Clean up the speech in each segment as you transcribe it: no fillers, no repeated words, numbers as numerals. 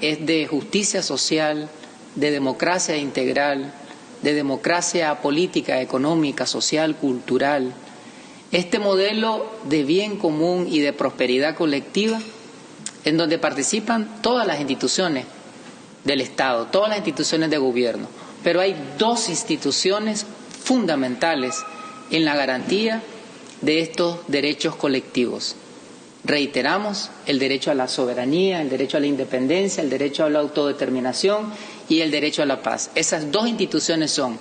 es de justicia social, de democracia integral, de democracia política, económica, social, cultural. Este modelo de bien común y de prosperidad colectiva, en donde participan todas las instituciones del Estado, todas las instituciones de gobierno. Pero hay dos instituciones fundamentales en la garantía de estos derechos colectivos. Reiteramos, el derecho a la soberanía, el derecho a la independencia, el derecho a la autodeterminación y el derecho a la paz. Esas dos instituciones son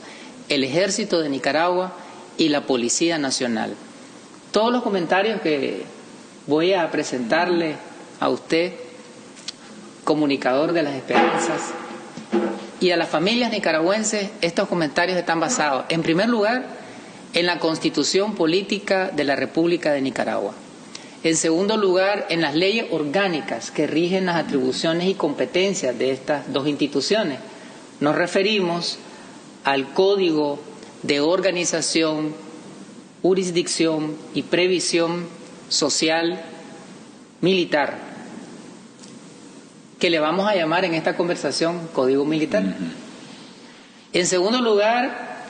el Ejército de Nicaragua y la Policía Nacional. Todos los comentarios que voy a presentarle a usted, comunicador de las esperanzas, y a las familias nicaragüenses, estos comentarios están basados, en primer lugar, en la Constitución Política de la República de Nicaragua. En segundo lugar, en las leyes orgánicas que rigen las atribuciones y competencias de estas dos instituciones. Nos referimos al Código de Organización, Jurisdicción y Previsión Social Militar, que le vamos a llamar en esta conversación Código Militar. En segundo lugar,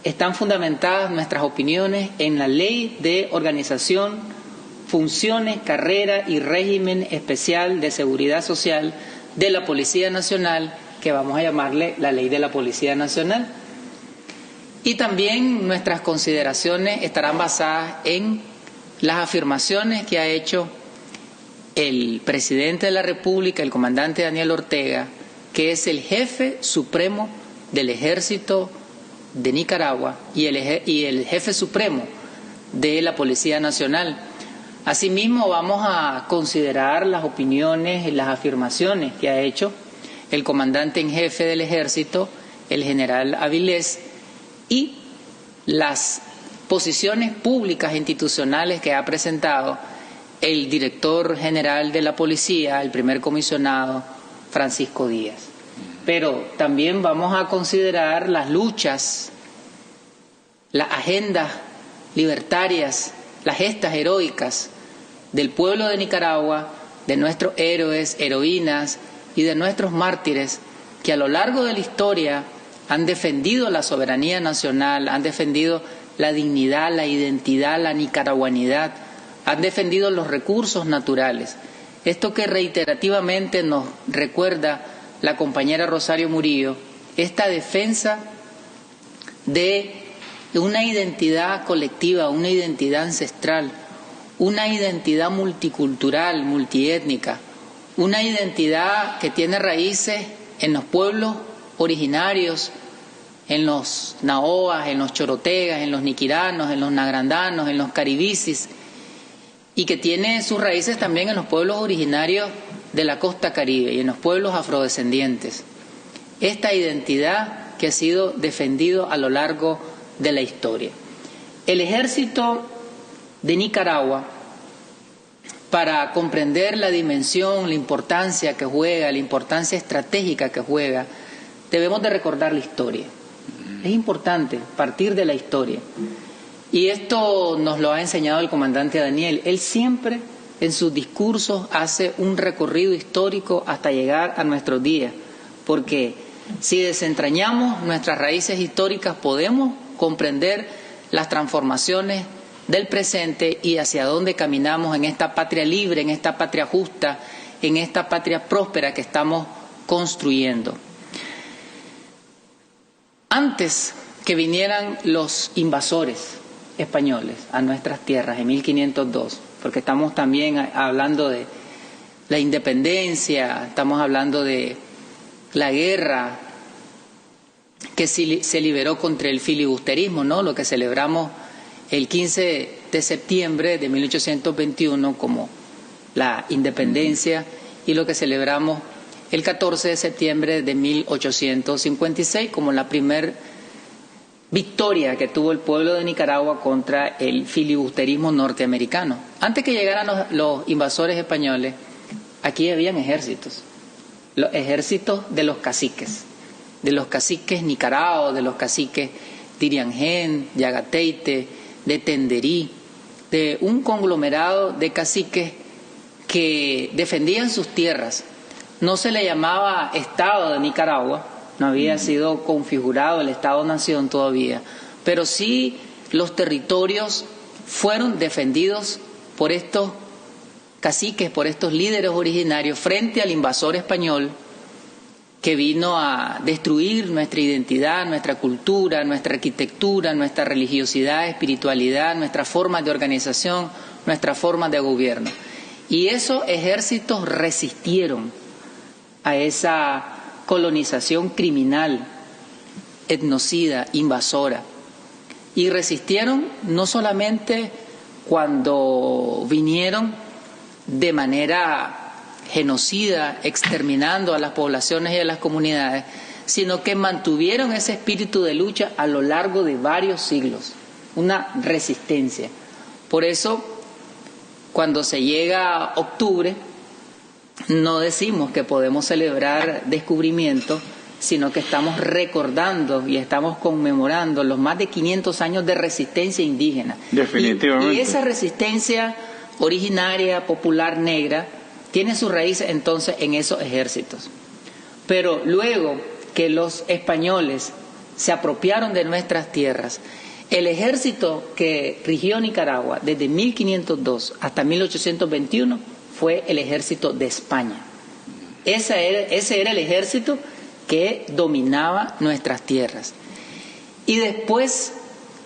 están fundamentadas nuestras opiniones en la Ley de Organización, Funciones, Carrera y Régimen Especial de Seguridad Social de la Policía Nacional, que vamos a llamarle la Ley de la Policía Nacional. Y también nuestras consideraciones estarán basadas en las afirmaciones que ha hecho el presidente de la República, el comandante Daniel Ortega, que es el jefe supremo del Ejército de Nicaragua y el jefe supremo de la Policía Nacional. Asimismo, vamos a considerar las opiniones y las afirmaciones que ha hecho el comandante en jefe del Ejército, el general Avilés, y las posiciones públicas e institucionales que ha presentado el director general de la Policía, el primer comisionado, Francisco Díaz. Pero también vamos a considerar las luchas, las agendas libertarias, las gestas heroicas del pueblo de Nicaragua, de nuestros héroes, heroínas y de nuestros mártires que a lo largo de la historia han defendido la soberanía nacional, han defendido la dignidad, la identidad, la nicaragüanidad, han defendido los recursos naturales. Esto que reiterativamente nos recuerda la compañera Rosario Murillo, esta defensa de una identidad colectiva, una identidad ancestral, una identidad multicultural, multiétnica, una identidad que tiene raíces en los pueblos originarios, en los naoas, en los chorotegas, en los niquiranos, en los nagrandanos, en los caribicis, y que tiene sus raíces también en los pueblos originarios de la costa caribe y en los pueblos afrodescendientes. Esta identidad que ha sido defendido a lo largo de la historia. El Ejército de Nicaragua, para comprender la dimensión, la importancia que juega, la importancia estratégica que juega, debemos de recordar la historia. Es importante partir de la historia. Y esto nos lo ha enseñado el comandante Daniel. Él siempre en sus discursos hace un recorrido histórico hasta llegar a nuestros días. Porque si desentrañamos nuestras raíces históricas, podemos comprender las transformaciones del presente y hacia dónde caminamos en esta patria libre, en esta patria justa, en esta patria próspera que estamos construyendo. Antes que vinieran los invasores españoles a nuestras tierras en 1502, porque estamos también hablando de la independencia, estamos hablando de la guerra que se liberó contra el filibusterismo, ¿no? Lo que celebramos el 15 de septiembre de 1821 como la independencia y lo que celebramos el 14 de septiembre de 1856 como la primer victoria que tuvo el pueblo de Nicaragua contra el filibusterismo norteamericano. Antes que llegaran los invasores españoles, aquí habían ejércitos, los ejércitos de los caciques nicaraos, de los caciques Tiriangén, Yagateite, de Tenderí, de un conglomerado de caciques que defendían sus tierras no se le llamaba Estado de Nicaragua, no había sido configurado el Estado-Nación todavía, pero sí los territorios fueron defendidos por estos caciques, por estos líderes originarios frente al invasor español que vino a destruir nuestra identidad, nuestra cultura, nuestra arquitectura, nuestra religiosidad, espiritualidad, nuestra forma de organización, nuestra forma de gobierno. Y esos ejércitos resistieron a esa colonización criminal, etnocida, invasora. Y resistieron no solamente cuando vinieron de manera genocida, exterminando a las poblaciones y a las comunidades, sino que mantuvieron ese espíritu de lucha a lo largo de varios siglos, una resistencia. Por eso, cuando se llega a octubre, no decimos que podemos celebrar descubrimiento, sino que estamos recordando y estamos conmemorando los más de 500 años de resistencia indígena. Definitivamente. Y esa resistencia originaria, popular, negra, tiene su raíz entonces en esos ejércitos. Pero luego que los españoles se apropiaron de nuestras tierras, el ejército que rigió Nicaragua desde 1502 hasta 1821 fue el ejército de España. Ese era el ejército que dominaba nuestras tierras. Y después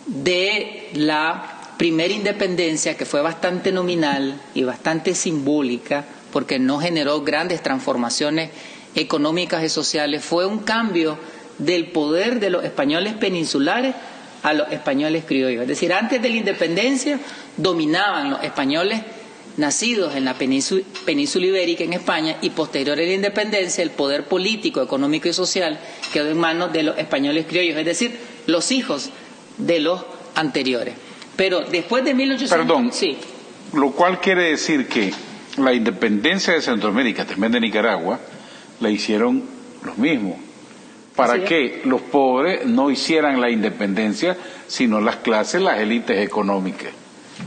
de la primera independencia, que fue bastante nominal y bastante simbólica, porque no generó grandes transformaciones económicas y sociales, fue un cambio del poder de los españoles peninsulares a los españoles criollos. Es decir, antes de la independencia dominaban los españoles nacidos en la península ibérica, en España, y posterior a la independencia el poder político, económico y social quedó en manos de los españoles criollos, es decir, los hijos de los anteriores. Pero después de 1800... Perdón, sí. Lo cual quiere decir que la independencia de Centroamérica, también de Nicaragua, la hicieron los mismos. Para que los pobres no hicieran la independencia, sino las clases, las élites económicas.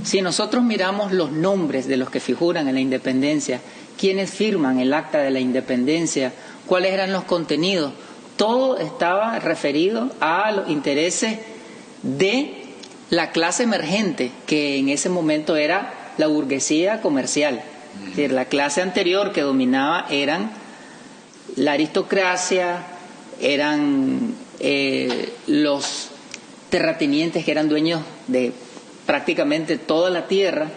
Si nosotros miramos los nombres de los que figuran en la independencia, quiénes firman el acta de la independencia, cuáles eran los contenidos, todo estaba referido a los intereses de la clase emergente, que en ese momento era la burguesía comercial. Es decir, la clase anterior que dominaba eran la aristocracia, eran los terratenientes que eran dueños de prácticamente toda la tierra,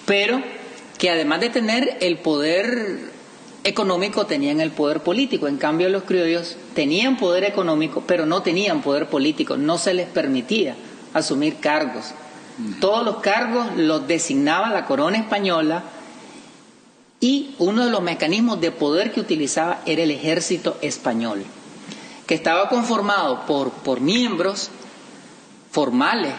pero que además de tener el poder económico tenían el poder político. En cambio, los criollos tenían poder económico, pero no tenían poder político, no se les permitía asumir cargos. Todos los cargos los designaba la corona española, y uno de los mecanismos de poder que utilizaba era el ejército español, que estaba conformado por miembros formales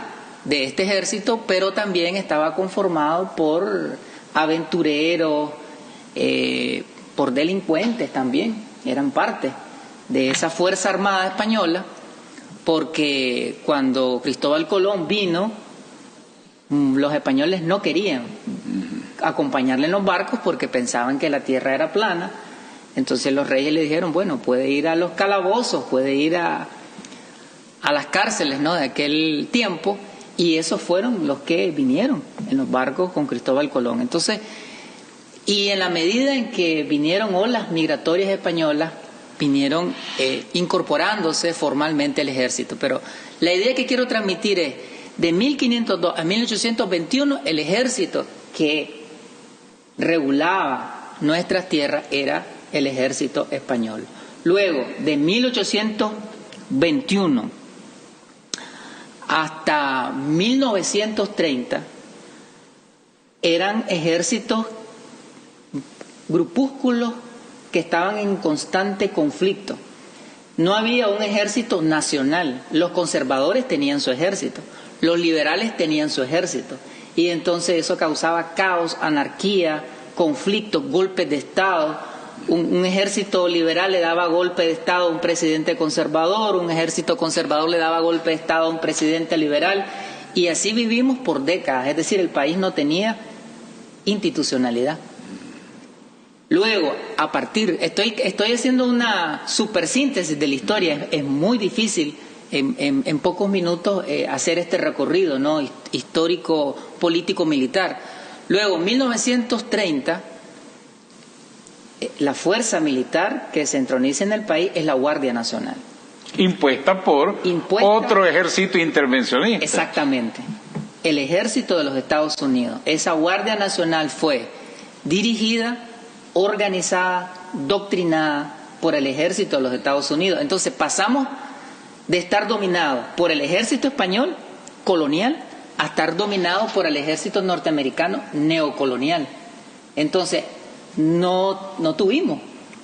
de este ejército, pero también estaba conformado por aventureros, por delincuentes también, eran parte de esa Fuerza Armada Española, porque cuando Cristóbal Colón vino, los españoles no querían acompañarle en los barcos porque pensaban que la tierra era plana. Entonces los reyes le dijeron, bueno, puede ir a los calabozos, puede ir a las cárceles, ¿no?, de aquel tiempo, y esos fueron los que vinieron en los barcos con Cristóbal Colón. Entonces, y en la medida en que vinieron olas migratorias españolas, vinieron incorporándose formalmente al ejército. Pero la idea que quiero transmitir es, de 1502 a 1821, el ejército que regulaba nuestras tierras era el ejército español. Luego, de 1821 hasta 1930, eran ejércitos, grupúsculos que estaban en constante conflicto. No había un ejército nacional. Los conservadores tenían su ejército, los liberales tenían su ejército, y entonces eso causaba caos, anarquía, conflictos, golpes de Estado. Un ejército liberal le daba golpe de Estado a un presidente conservador, un ejército conservador le daba golpe de Estado a un presidente liberal, y así vivimos por décadas. Es decir, el país no tenía institucionalidad. Luego, estoy haciendo una supersíntesis de la historia, es muy difícil en pocos minutos hacer este recorrido, ¿no? Histórico, político, militar. Luego, en 1930, la fuerza militar que se entroniza en el país es la Guardia Nacional. Impuesta por otro ejército intervencionista. Exactamente. El ejército de los Estados Unidos. Esa Guardia Nacional fue dirigida, organizada, doctrinada por el ejército de los Estados Unidos. Entonces pasamos de estar dominado por el ejército español colonial a estar dominado por el ejército norteamericano neocolonial. Entonces no tuvimos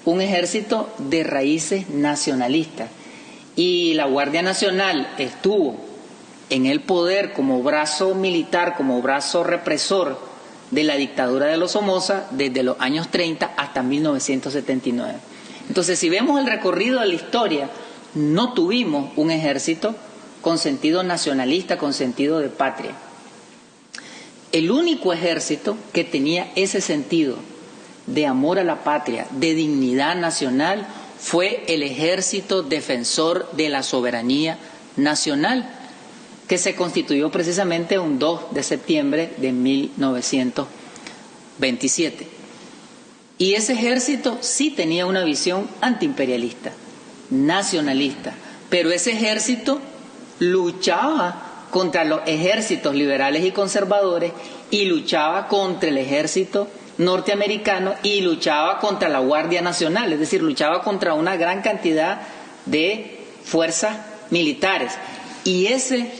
un ejército de raíces nacionalistas, y la Guardia Nacional estuvo en el poder como brazo militar, como brazo represor de la dictadura de los Somoza desde los años 30 hasta 1979. Entonces, si vemos el recorrido de la historia, no tuvimos un ejército con sentido nacionalista, con sentido de patria. El único ejército que tenía ese sentido de amor a la patria, de dignidad nacional, fue el Ejército Defensor de la Soberanía Nacional, que se constituyó precisamente un 2 de septiembre de 1927. Y ese ejército sí tenía una visión antiimperialista, nacionalista, pero ese ejército luchaba contra los ejércitos liberales y conservadores, y luchaba contra el ejército norteamericano, y luchaba contra la Guardia Nacional, es decir, luchaba contra una gran cantidad de fuerzas militares. Y ese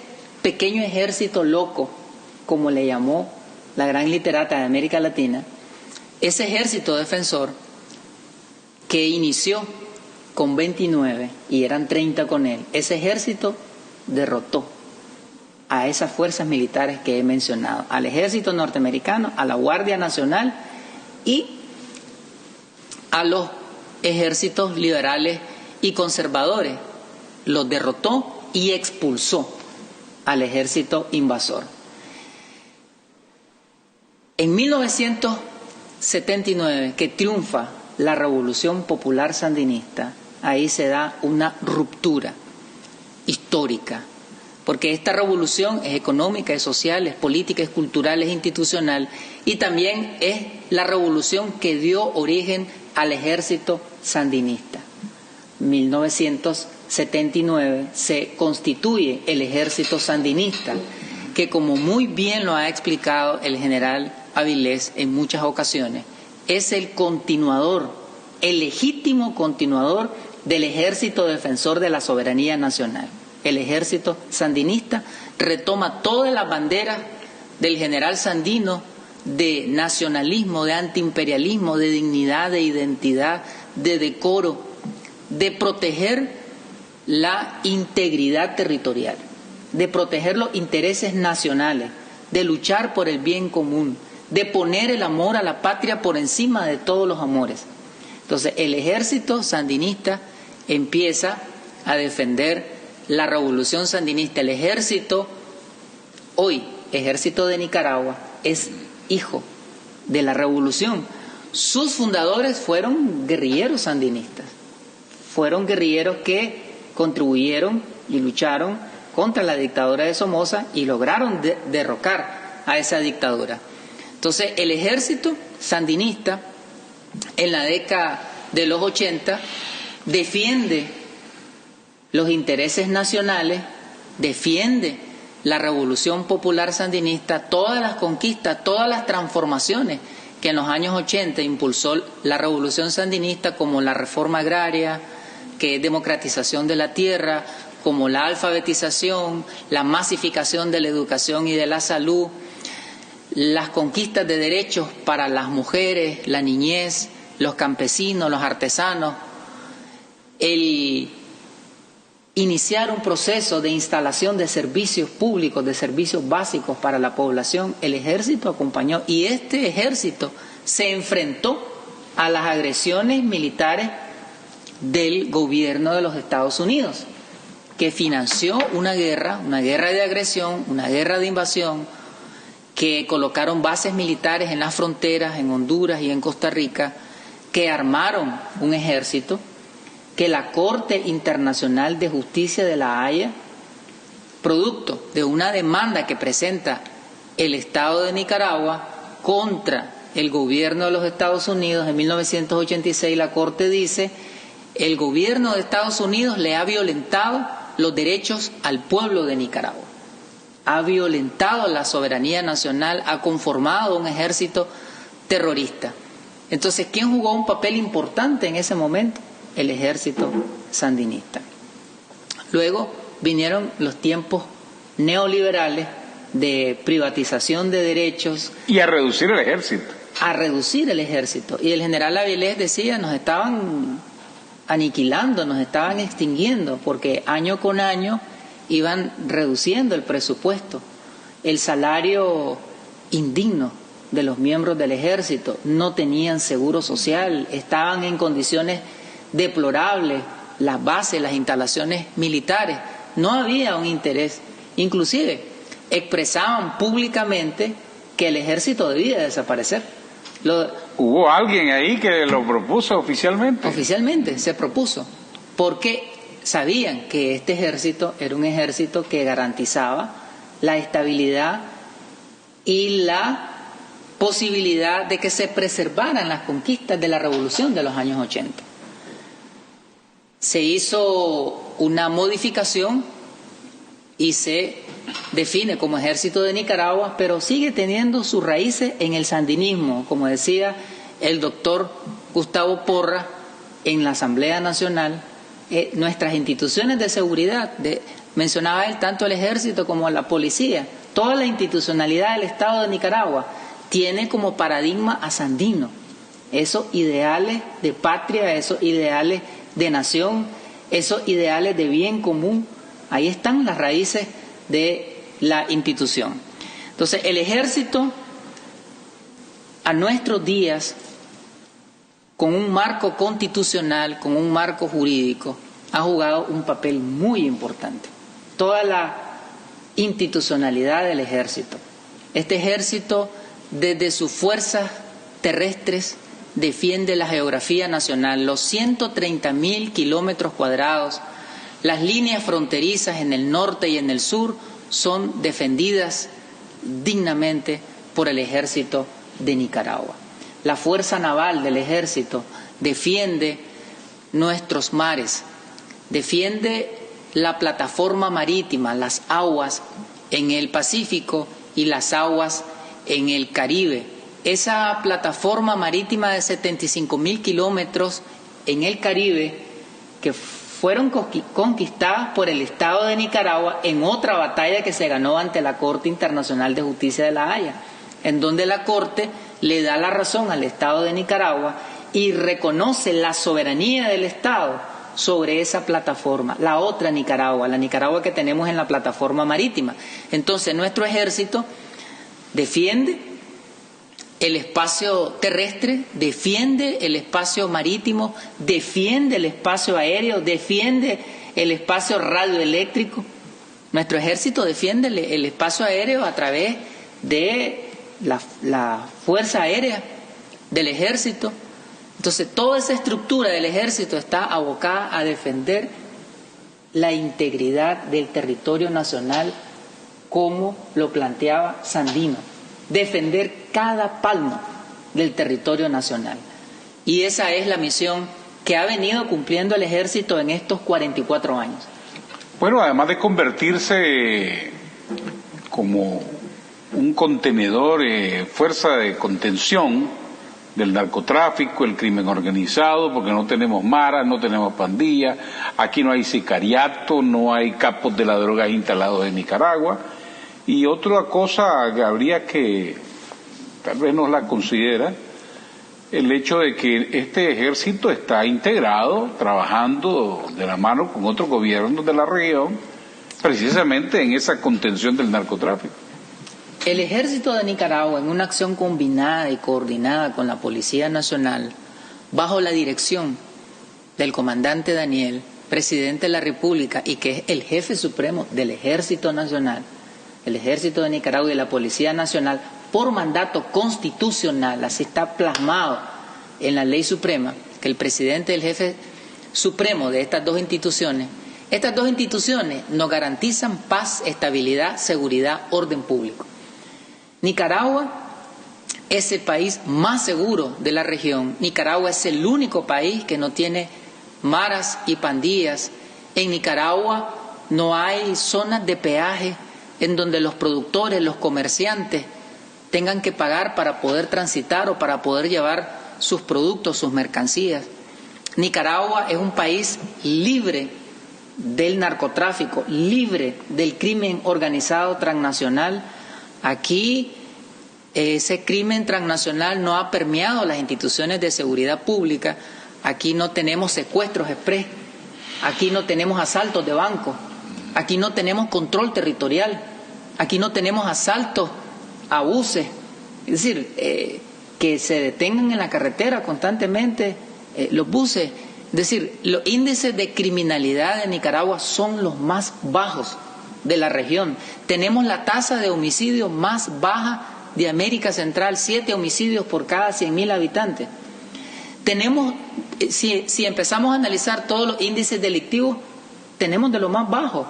pequeño ejército loco, como le llamó la gran literata de América Latina, ese ejército defensor que inició con 29 y eran 30 con él, ese ejército derrotó a esas fuerzas militares que he mencionado, al ejército norteamericano, a la Guardia Nacional y a los ejércitos liberales y conservadores. Los derrotó y expulsó al ejército invasor. En 1979, que triunfa la Revolución Popular Sandinista, ahí se da una ruptura histórica, porque esta revolución es económica, es social, es política, es cultural, es institucional, y también es la revolución que dio origen al ejército sandinista. 1979 se constituye el ejército sandinista, que, como muy bien lo ha explicado el general Avilés en muchas ocasiones, es el continuador, el legítimo continuador del ejército defensor de la soberanía nacional. El ejército sandinista retoma todas las banderas del general Sandino de nacionalismo, de antiimperialismo, de dignidad, de identidad, de decoro, de proteger la integridad territorial, de proteger los intereses nacionales, de luchar por el bien común, de poner el amor a la patria por encima de todos los amores. Entonces, el ejército sandinista empieza a defender la revolución sandinista. El ejército, hoy, ejército de Nicaragua, es hijo de la revolución. Sus fundadores fueron guerrilleros sandinistas, fueron guerrilleros que contribuyeron y lucharon contra la dictadura de Somoza y lograron derrocar a esa dictadura. Entonces, el ejército sandinista en la década de los 80 defiende los intereses nacionales, defiende la Revolución Popular Sandinista, todas las conquistas, todas las transformaciones que en los años 80 impulsó la Revolución Sandinista, como la reforma agraria, que es democratización de la tierra, como la alfabetización, la masificación de la educación y de la salud, las conquistas de derechos para las mujeres, la niñez, los campesinos, los artesanos, el iniciar un proceso de instalación de servicios públicos, de servicios básicos para la población. El ejército acompañó, y este ejército se enfrentó a las agresiones militares del gobierno de los Estados Unidos, que financió una guerra de agresión, una guerra de invasión, que colocaron bases militares en las fronteras, en Honduras y en Costa Rica, que armaron un ejército, que la Corte Internacional de Justicia de La Haya, producto de una demanda que presenta el Estado de Nicaragua contra el gobierno de los Estados Unidos en 1986, la Corte dice: el gobierno de Estados Unidos le ha violentado los derechos al pueblo de Nicaragua, ha violentado la soberanía nacional, ha conformado un ejército terrorista. Entonces, ¿quién jugó un papel importante en ese momento? El ejército sandinista. Luego vinieron los tiempos neoliberales de privatización de derechos. Y a reducir el ejército. A reducir el ejército. Y el general Avilés decía: nos estaban aniquilando, nos estaban extinguiendo, porque año con año iban reduciendo el presupuesto, el salario indigno de los miembros del ejército, no tenían seguro social, estaban en condiciones deplorables, las bases, las instalaciones militares, no había un interés, inclusive expresaban públicamente que el ejército debía desaparecer. ¿Hubo alguien ahí que lo propuso oficialmente? Oficialmente se propuso, porque sabían que este ejército era un ejército que garantizaba la estabilidad y la posibilidad de que se preservaran las conquistas de la revolución de los años 80. Se hizo una modificación y se define como Ejército de Nicaragua, pero sigue teniendo sus raíces en el sandinismo, como decía el doctor Gustavo Porras en la Asamblea Nacional. Nuestras instituciones de seguridad, mencionaba él tanto el ejército como la policía, toda la institucionalidad del Estado de Nicaragua tiene como paradigma a Sandino, esos ideales de patria, esos ideales de nación, esos ideales de bien común. Ahí están las raíces de la institución. Entonces, el ejército a nuestros días, con un marco constitucional, con un marco jurídico, ha jugado un papel muy importante. Toda la institucionalidad del ejército. Este ejército, desde sus fuerzas terrestres, defiende la geografía nacional, los 130.000 kilómetros cuadrados, las líneas fronterizas en el norte y en el sur son defendidas dignamente por el ejército de Nicaragua. La fuerza naval del ejército defiende nuestros mares, defiende la plataforma marítima, las aguas en el Pacífico y las aguas en el Caribe. Esa plataforma marítima de 75.000 kilómetros en el Caribe, que fueron conquistadas por el Estado de Nicaragua en otra batalla que se ganó ante la Corte Internacional de Justicia de La Haya, en donde la Corte le da la razón al Estado de Nicaragua y reconoce la soberanía del Estado sobre esa plataforma, la otra Nicaragua, la Nicaragua que tenemos en la plataforma marítima. Entonces, nuestro ejército defiende el espacio terrestre, defiende el espacio marítimo, defiende el espacio aéreo, defiende el espacio radioeléctrico. Nuestro ejército defiende el espacio aéreo a través de la Fuerza Aérea del Ejército. Entonces, toda esa estructura del Ejército está abocada a defender la integridad del territorio nacional, como lo planteaba Sandino. Defender cada palmo del territorio nacional. Y esa es la misión que ha venido cumpliendo el ejército en estos 44 años. Bueno, además de convertirse como un contenedor, fuerza de contención del narcotráfico, el crimen organizado, porque no tenemos maras, no tenemos pandillas, aquí no hay sicariato, no hay capos de la droga instalados en Nicaragua. Y otra cosa que habría que, tal vez no la considera, el hecho de que este ejército está integrado, trabajando de la mano con otros gobiernos de la región, precisamente en esa contención del narcotráfico. El ejército de Nicaragua, en una acción combinada y coordinada con la Policía Nacional, bajo la dirección del comandante Daniel, presidente de la República y que es el jefe supremo del Ejército Nacional, el Ejército de Nicaragua y la Policía Nacional, por mandato constitucional, así está plasmado en la ley suprema, que el presidente es el jefe supremo de estas dos instituciones nos garantizan paz, estabilidad, seguridad, orden público. Nicaragua es el país más seguro de la región. Nicaragua es el único país que no tiene maras y pandillas. En Nicaragua no hay zonas de peaje en donde los productores, los comerciantes tengan que pagar para poder transitar o para poder llevar sus productos, sus mercancías. Nicaragua es un país libre del narcotráfico, libre del crimen organizado transnacional. Aquí ese crimen transnacional no ha permeado las instituciones de seguridad pública. Aquí no tenemos secuestros exprés, aquí no tenemos asaltos de bancos, aquí no tenemos control territorial, aquí no tenemos asaltos a buses, es decir, que se detengan en la carretera constantemente los buses. Es decir, los índices de criminalidad de Nicaragua son los más bajos de la región. Tenemos la tasa de homicidio más baja de América Central, 7 homicidios por cada 100.000 habitantes. Tenemos, si empezamos a analizar todos los índices delictivos, tenemos de los más bajos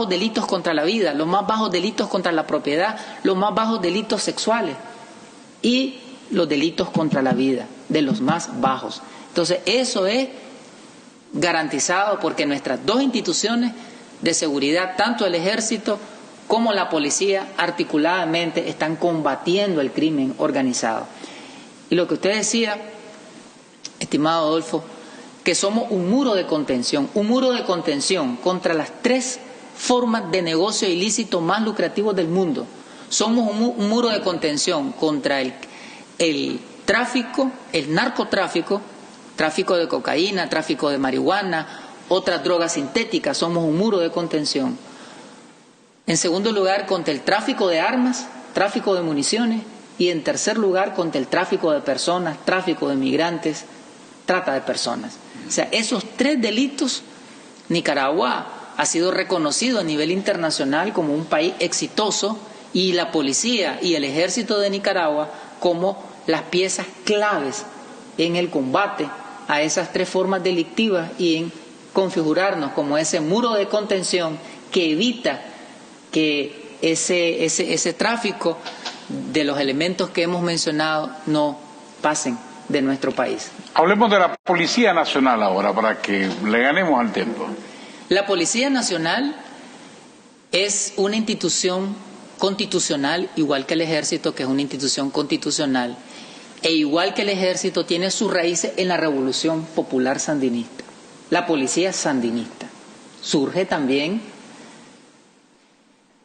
delitos contra la vida, los más bajos delitos contra la propiedad, los más bajos delitos sexuales y los delitos contra la vida, de los más bajos. Entonces, eso es garantizado porque nuestras dos instituciones de seguridad, tanto el Ejército como la policía, articuladamente están combatiendo el crimen organizado. Y lo que usted decía, estimado Adolfo, que somos un muro de contención contra las 3 formas de negocio ilícito más lucrativos del mundo. Somos un muro de contención contra el tráfico, el narcotráfico, tráfico de cocaína, tráfico de marihuana, otras drogas sintéticas. Somos un muro de contención. En segundo lugar, contra el tráfico de armas, tráfico de municiones. Y en tercer lugar, contra el tráfico de personas, tráfico de migrantes, trata de personas. O sea, esos 3 delitos, Nicaragua ha sido reconocido a nivel internacional como un país exitoso, y la policía y el ejército de Nicaragua como las piezas claves en el combate a esas 3 formas delictivas y en configurarnos como ese muro de contención que evita que ese tráfico de los elementos que hemos mencionado no pasen de nuestro país. Hablemos de la Policía Nacional ahora para que le ganemos al tiempo. La Policía Nacional es una institución constitucional, igual que el Ejército, que es una institución constitucional, e igual que el Ejército tiene sus raíces en la Revolución Popular Sandinista. La policía sandinista surge también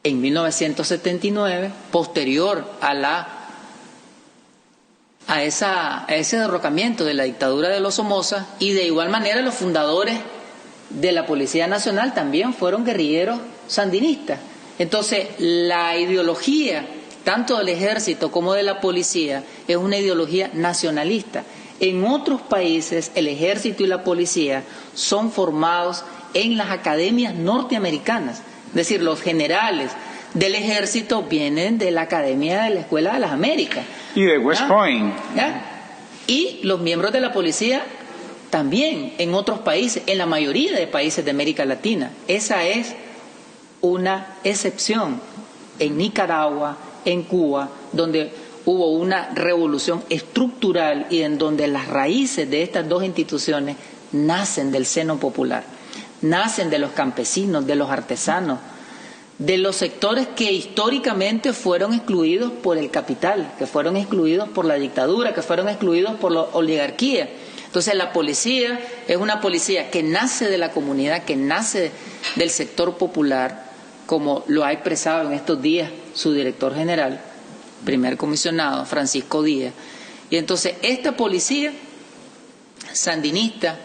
en 1979, posterior a ese derrocamiento de la dictadura de los Somoza, y de igual manera los fundadores de la Policía Nacional también fueron guerrilleros sandinistas. Entonces, la ideología tanto del Ejército como de la policía es una ideología nacionalista. En otros países, el Ejército y la policía son formados en las academias norteamericanas. Es decir, los generales del Ejército vienen de la Academia de la Escuela de las Américas. Y de West Point. Y los miembros de la policía también en otros países, en la mayoría de países de América Latina. Esa es una excepción en Nicaragua, en Cuba, donde hubo una revolución estructural y en donde las raíces de estas dos instituciones nacen del seno popular, nacen de los campesinos, de los artesanos, de los sectores que históricamente fueron excluidos por el capital, que fueron excluidos por la dictadura, que fueron excluidos por la oligarquía. Entonces la policía es una policía que nace de la comunidad, que nace del sector popular, como lo ha expresado en estos días su director general, primer comisionado, Francisco Díaz. Y entonces esta policía sandinista,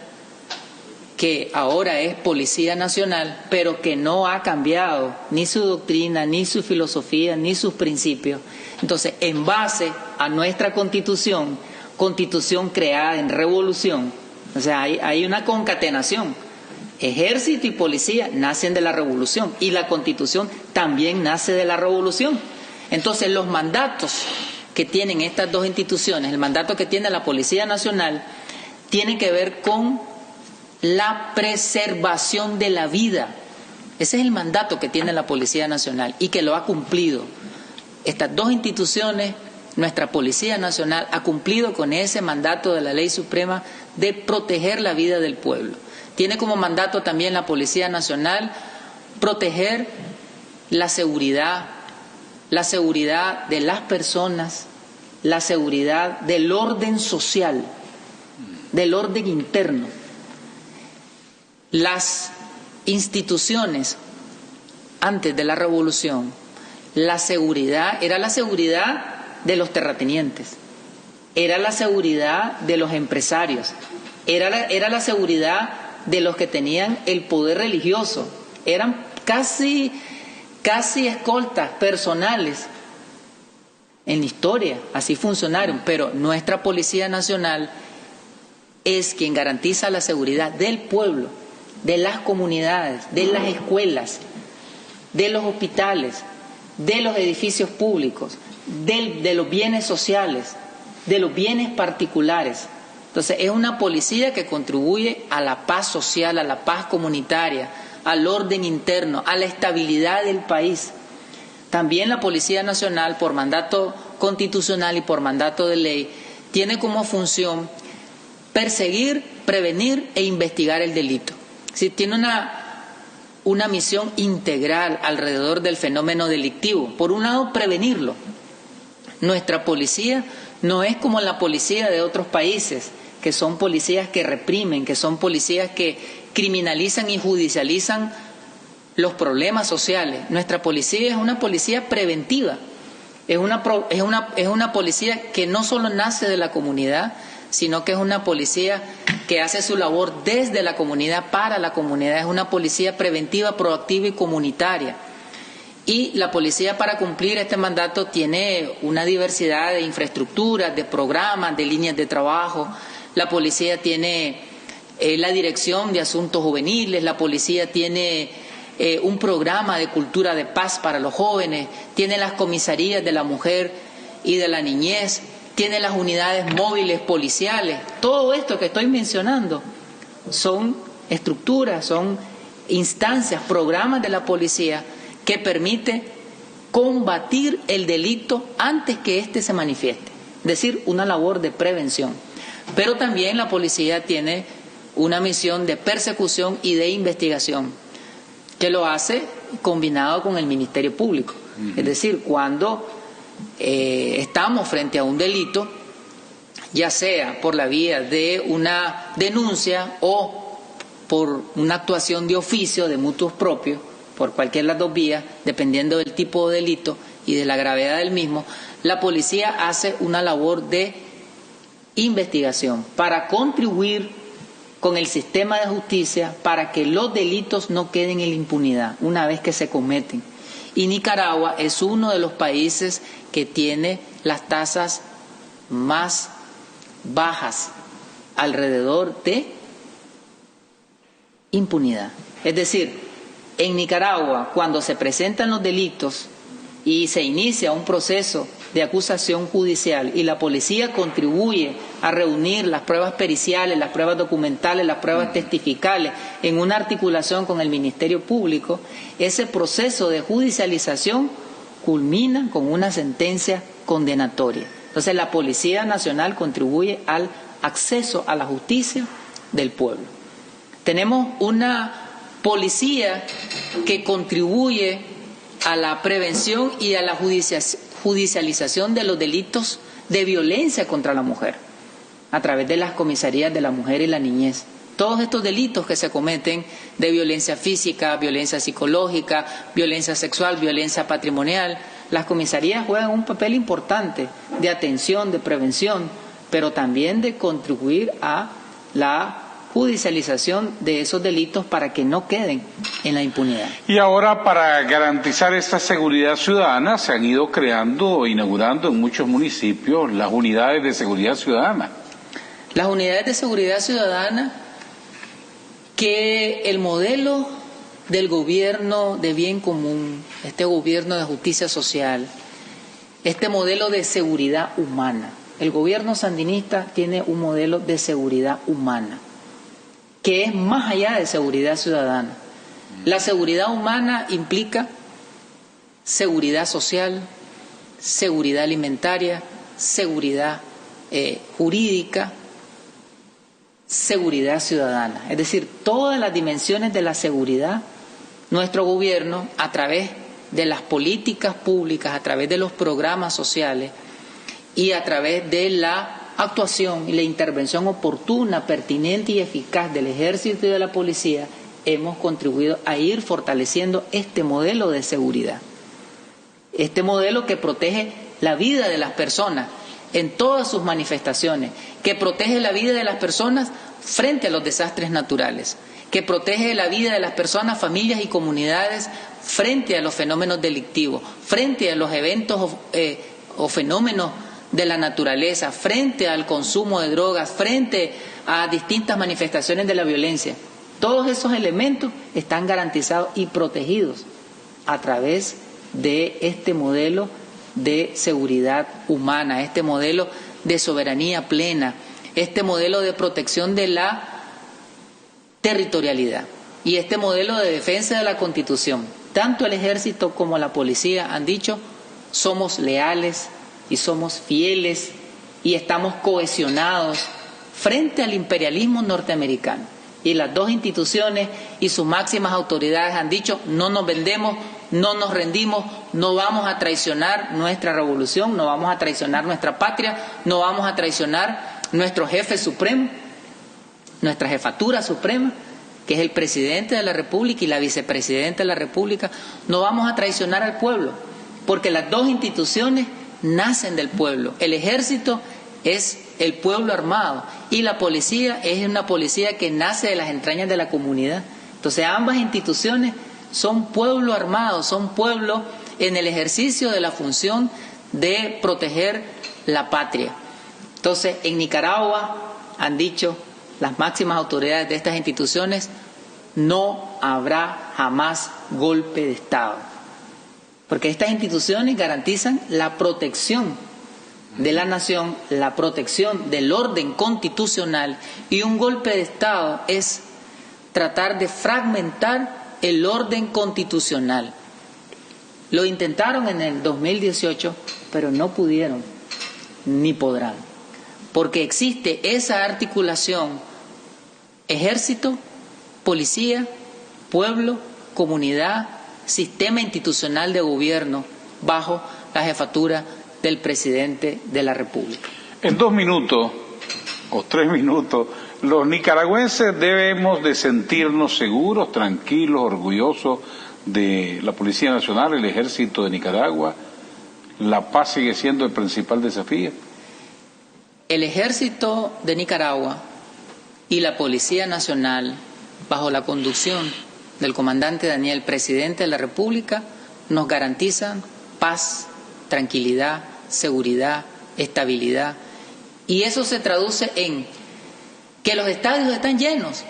que ahora es Policía Nacional, pero que no ha cambiado ni su doctrina, ni su filosofía, ni sus principios. Entonces, en base a nuestra Constitución creada en revolución, o sea, hay una concatenación. Ejército y policía nacen de la revolución y la Constitución también nace de la revolución. Entonces, los mandatos que tienen estas dos instituciones, el mandato que tiene la Policía Nacional, tiene que ver con la preservación de la vida. Ese es el mandato que tiene la Policía Nacional y que lo ha cumplido. Estas dos instituciones, nuestra Policía Nacional ha cumplido con ese mandato de la Ley Suprema de proteger la vida del pueblo. Tiene como mandato también la Policía Nacional proteger la seguridad de las personas, la seguridad del orden social, del orden interno. Las instituciones antes de la revolución, la seguridad era la seguridad de los terratenientes, era la seguridad de los empresarios, era la seguridad de los que tenían el poder religioso, eran casi escoltas personales en la historia, así funcionaron, pero nuestra Policía Nacional es quien garantiza la seguridad del pueblo, de las comunidades, de las escuelas, de los hospitales, de los edificios públicos, de los bienes sociales, de los bienes particulares. Entonces es una policía que contribuye a la paz social, a la paz comunitaria, al orden interno, a la estabilidad del país. También la Policía Nacional, por mandato constitucional y por mandato de ley, tiene como función perseguir, prevenir e investigar el delito. Sí, tiene una misión integral alrededor del fenómeno delictivo. Por un lado, prevenirlo. Nuestra policía no es como la policía de otros países, que son policías que reprimen, que son policías que criminalizan y judicializan los problemas sociales. Nuestra policía es una policía preventiva. Es una policía que no solo nace de la comunidad, sino que es una policía que hace su labor desde la comunidad para la comunidad. Es una policía preventiva, proactiva y comunitaria. Y la policía, para cumplir este mandato, tiene una diversidad de infraestructuras, de programas, de líneas de trabajo. La policía tiene la Dirección de Asuntos Juveniles, la policía tiene un programa de cultura de paz para los jóvenes, tiene las comisarías de la mujer y de la niñez, tiene las unidades móviles policiales. Todo esto que estoy mencionando son estructuras, son instancias, programas de la policía que permite combatir el delito antes que éste se manifieste, es decir, una labor de prevención. Pero también la policía tiene una misión de persecución y de investigación, que lo hace combinado con el Ministerio Público. Es decir, cuando estamos frente a un delito, ya sea por la vía de una denuncia o por una actuación de oficio de mutuos propios, por cualquiera de las dos vías, dependiendo del tipo de delito y de la gravedad del mismo, la policía hace una labor de investigación para contribuir con el sistema de justicia para que los delitos no queden en la impunidad una vez que se cometen. Y Nicaragua es uno de los países que tiene las tasas más bajas alrededor de impunidad. Es decir, en Nicaragua, cuando se presentan los delitos y se inicia un proceso de acusación judicial y la policía contribuye a reunir las pruebas periciales, las pruebas documentales, las pruebas testificales en una articulación con el Ministerio Público, ese proceso de judicialización culmina con una sentencia condenatoria. Entonces la Policía Nacional contribuye al acceso a la justicia del pueblo. Tenemos una policía que contribuye a la prevención y a la judicialización de los delitos de violencia contra la mujer a través de las comisarías de la mujer y la niñez. Todos estos delitos que se cometen de violencia física, violencia psicológica, violencia sexual, violencia patrimonial, las comisarías juegan un papel importante de atención, de prevención, pero también de contribuir a la judicialización de esos delitos para que no queden en la impunidad. Y ahora, para garantizar esta seguridad ciudadana, se han ido creando, inaugurando en muchos municipios las unidades de seguridad ciudadana. Las unidades de seguridad ciudadana, que el modelo del gobierno de bien común, este gobierno de justicia social, este modelo de seguridad humana. El gobierno sandinista tiene un modelo de seguridad humana, que es más allá de seguridad ciudadana. La seguridad humana implica seguridad social, seguridad alimentaria, seguridad jurídica, seguridad ciudadana. Es decir, todas las dimensiones de la seguridad, nuestro gobierno, a través de las políticas públicas, a través de los programas sociales y a través de la actuación y la intervención oportuna, pertinente y eficaz del ejército y de la policía, hemos contribuido a ir fortaleciendo este modelo de seguridad. Este modelo que protege la vida de las personas en todas sus manifestaciones, que protege la vida de las personas frente a los desastres naturales, que protege la vida de las personas, familias y comunidades frente a los fenómenos delictivos, frente a los eventos o fenómenos de la naturaleza, frente al consumo de drogas, frente a distintas manifestaciones de la violencia. Todos esos elementos están garantizados y protegidos a través de este modelo de seguridad humana, este modelo de soberanía plena, este modelo de protección de la territorialidad y este modelo de defensa de la Constitución. Tanto el ejército como la policía han dicho, somos leales y somos fieles y estamos cohesionados frente al imperialismo norteamericano. Y las dos instituciones y sus máximas autoridades han dicho, no nos vendemos, no nos rendimos, no vamos a traicionar nuestra revolución, no vamos a traicionar nuestra patria, no vamos a traicionar nuestro jefe supremo, nuestra jefatura suprema, que es el presidente de la República y la vicepresidenta de la República. No vamos a traicionar al pueblo, porque las dos instituciones nacen del pueblo. El ejército es el pueblo armado y la policía es una policía que nace de las entrañas de la comunidad. Entonces ambas instituciones son pueblo armado, son pueblo en el ejercicio de la función de proteger la patria. Entonces en Nicaragua han dicho las máximas autoridades de estas instituciones, no habrá jamás golpe de Estado, porque estas instituciones garantizan la protección de la nación, la protección del orden constitucional, y un golpe de Estado es tratar de fragmentar el orden constitucional. Lo intentaron en el 2018, pero no pudieron ni podrán, porque existe esa articulación ejército, policía, pueblo, comunidad, sistema institucional de gobierno bajo la jefatura del presidente de la República. En 2 minutos o 3 minutos, los nicaragüenses debemos de sentirnos seguros, tranquilos, orgullosos de la Policía Nacional, el Ejército de Nicaragua. ¿La paz sigue siendo el principal desafío? El Ejército de Nicaragua y la Policía Nacional, bajo la conducción del comandante Daniel, presidente de la República, nos garantizan paz, tranquilidad, seguridad, estabilidad. Y eso se traduce en que los estadios están llenos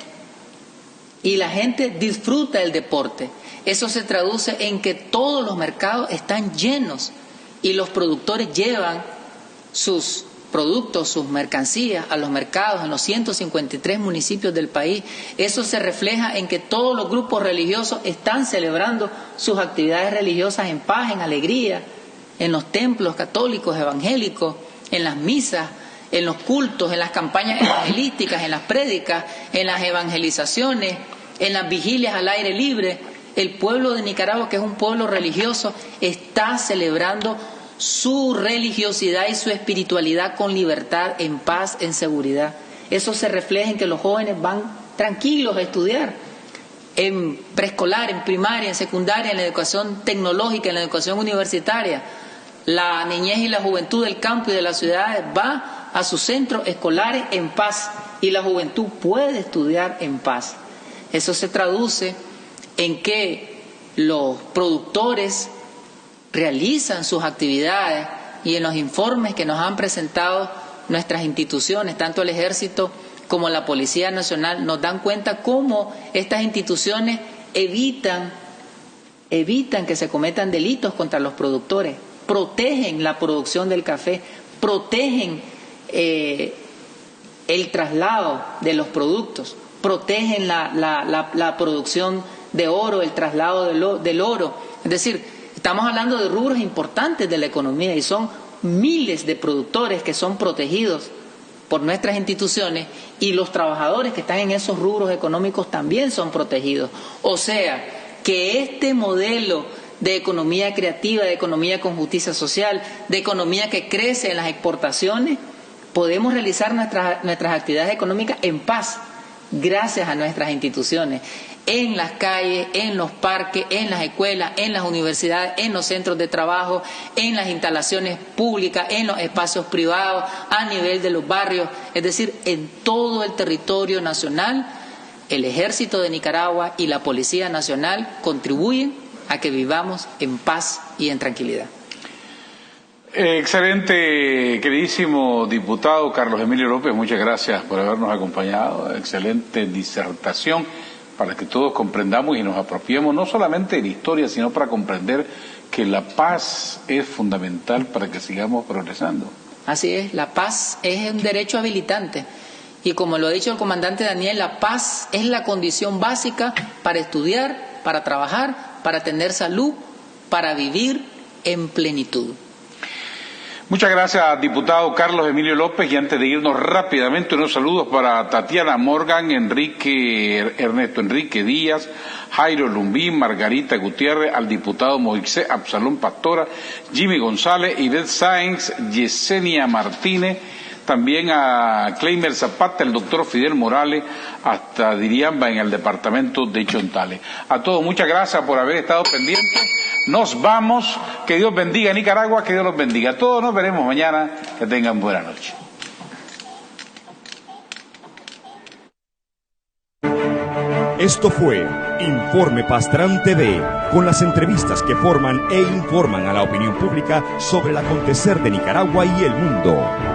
y la gente disfruta del deporte. Eso se traduce en que todos los mercados están llenos y los productores llevan sus productos, sus mercancías a los mercados en los 153 municipios del país. Eso se refleja en que todos los grupos religiosos están celebrando sus actividades religiosas en paz, en alegría, en los templos católicos, evangélicos, en las misas, en los cultos, en las campañas evangelísticas, en las prédicas, en las evangelizaciones, en las vigilias al aire libre. El pueblo de Nicaragua, que es un pueblo religioso, está celebrando su religiosidad y su espiritualidad con libertad, en paz, en seguridad. Eso se refleja en que los jóvenes van tranquilos a estudiar en preescolar, en primaria, en secundaria, en la educación tecnológica, en la educación universitaria. La niñez y la juventud del campo y de las ciudades va a sus centros escolares en paz y la juventud puede estudiar en paz. Eso se traduce en que los productores realizan sus actividades y en los informes que nos han presentado nuestras instituciones, tanto el Ejército como la Policía Nacional, nos dan cuenta cómo estas instituciones evitan que se cometan delitos contra los productores. protegen la producción del café, protegen el traslado de los productos, protegen la producción de oro, el traslado del oro. Es decir, estamos hablando de rubros importantes de la economía y son miles de productores que son protegidos por nuestras instituciones, y los trabajadores que están en esos rubros económicos también son protegidos. O sea, que este modelo de economía creativa, de economía con justicia social, de economía que crece en las exportaciones, podemos realizar nuestras actividades económicas en paz, gracias a nuestras instituciones, en las calles, en los parques, en las escuelas, en las universidades, en los centros de trabajo, en las instalaciones públicas, en los espacios privados, a nivel de los barrios, es decir, en todo el territorio nacional. El Ejército de Nicaragua y la Policía Nacional contribuyen a que vivamos en paz y en tranquilidad. Excelente, queridísimo diputado Carlos Emilio López, muchas gracias por habernos acompañado. Excelente disertación para que todos comprendamos y nos apropiemos no solamente de la historia, sino para comprender que la paz es fundamental para que sigamos progresando. Así es, la paz es un derecho habilitante. Y como lo ha dicho el comandante Daniel, la paz es la condición básica para estudiar, para trabajar, para tener salud, para vivir en plenitud. Muchas gracias, diputado Carlos Emilio López. Y antes de irnos rápidamente, unos saludos para Tatiana Morgan, Ernesto Enrique Díaz, Jairo Lumbín, Margarita Gutiérrez, al diputado Moisés Absalón Pastora, Jimmy González, Ivette Sáenz, Yesenia Martínez, también a Cleimer Zapata, el doctor Fidel Morales, hasta Diriamba en el departamento de Chontales. A todos, muchas gracias por haber estado pendientes. Nos vamos. Que Dios bendiga a Nicaragua, que Dios los bendiga. A todos nos veremos mañana. Que tengan buena noche. Esto fue Informe Pastrán TV, con las entrevistas que forman e informan a la opinión pública sobre el acontecer de Nicaragua y el mundo.